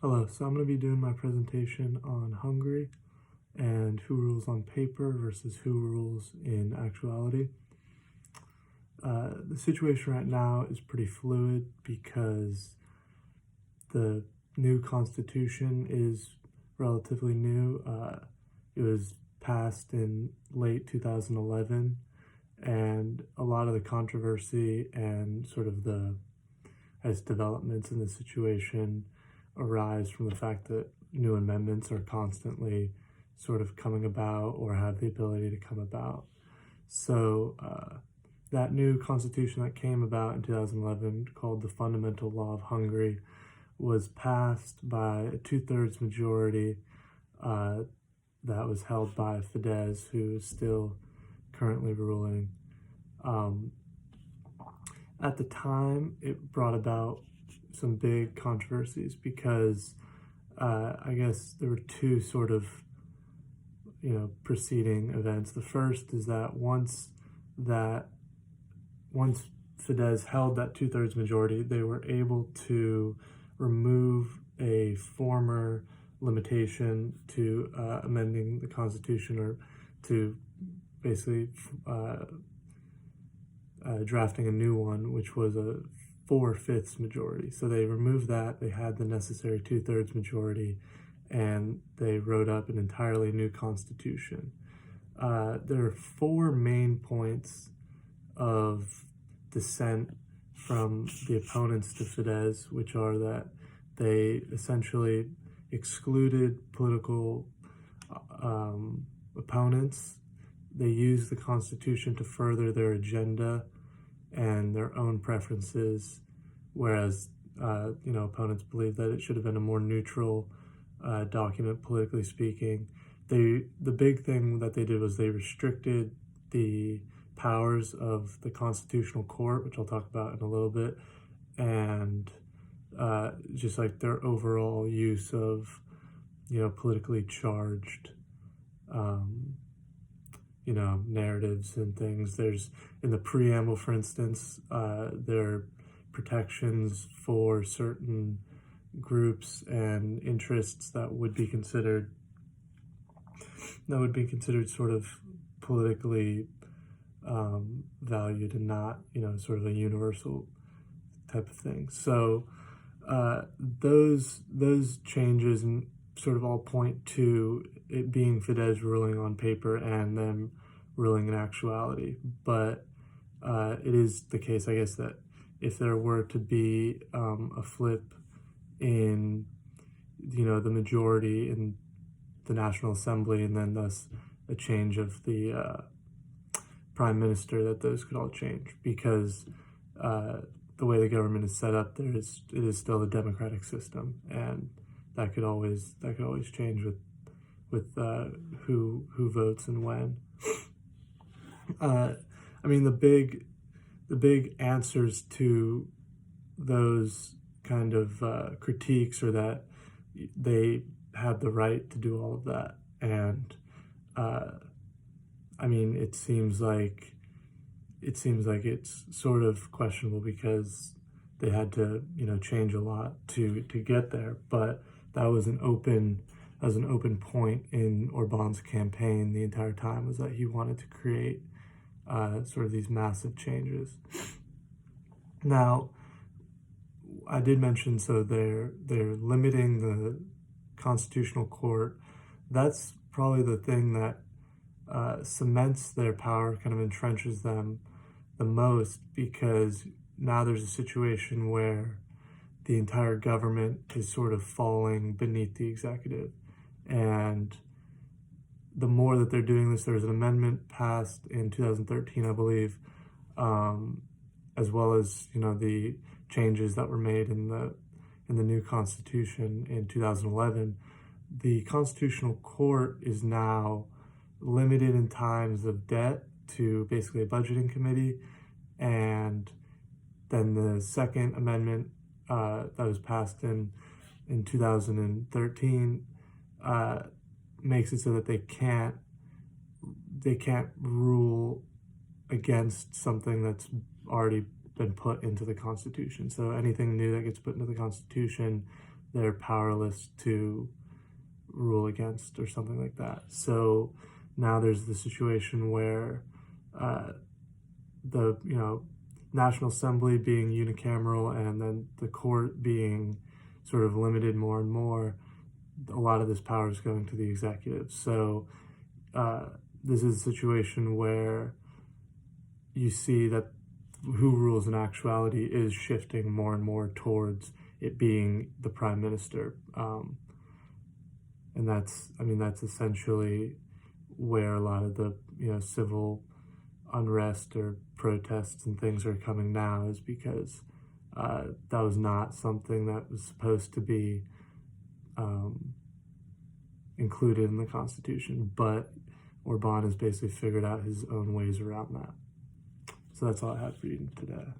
Hello, so I'm going to be doing my presentation on Hungary and who rules on paper versus who rules in actuality. The situation right now is pretty fluid because the new constitution is relatively new. It was passed in late 2011, and a lot of the controversy and sort of the as developments in the situation arise from the fact that new amendments are constantly sort of coming about or have the ability to come about. So that new constitution that came about in 2011, called the Fundamental Law of Hungary, was passed by a 2/3 majority that was held by Fidesz, who is still currently ruling. At the time, it brought about some big controversies because I guess there were two sort of, preceding events. The first is that once Fidesz held that 2/3 majority, they were able to remove a former limitation to amending the Constitution, or to basically drafting a new one, which was a 4/5 majority. So they removed that, they had the necessary 2/3 majority, and they wrote up an entirely new constitution. There are four main points of dissent from the opponents to Fidesz, which are that they essentially excluded political opponents. They used the Constitution to further their agenda and their own preferences, whereas opponents believe that it should have been a more neutral document, politically speaking. The big thing that they did was they restricted the powers of the Constitutional Court, which I'll talk about in a little bit, and just like their overall use of politically charged narratives and things. There's, in the preamble, for instance, there are protections for certain groups and interests that would be considered sort of politically valued, and not sort of a universal type of thing. So those changes and sort of all point to it being Fidesz ruling on paper and them ruling in actuality. But it is the case, I guess, that if there were to be a flip in the majority in the National Assembly, and then thus a change of the prime minister, that those could all change, because the way the government is set up, it is still a democratic system, and that could always change with who votes and when. I mean, the big answers to those kind of critiques are that they had the right to do all of that, and I mean, it seems like it's sort of questionable because they had to change a lot to get there. But that was an open point in Orban's campaign the entire time, was that he wanted to create sort of these massive changes. Now, I did mention, so they're limiting the Constitutional Court. That's probably the thing that cements their power, kind of entrenches them the most, because now there's a situation where the entire government is sort of falling beneath the executive. And the more that they're doing this, there was an amendment passed in 2013, I believe, as well as the changes that were made in the new constitution in 2011. The Constitutional Court is now limited in times of debt to basically a budgeting committee, and then the second amendment that was passed in 2013 makes it so that they can't rule against something that's already been put into the Constitution. So anything new that gets put into the Constitution, they're powerless to rule against or something like that. So now there's the situation where the National Assembly being unicameral and then the court being sort of limited more and more, a lot of this power is going to the executive. So this is a situation where you see that who rules in actuality is shifting more and more towards it being the prime minister. And that's essentially where a lot of the civil unrest or protests and things are coming now, is because that was not something that was supposed to be included in the Constitution, but Orban has basically figured out his own ways around that. So that's all I have for you today.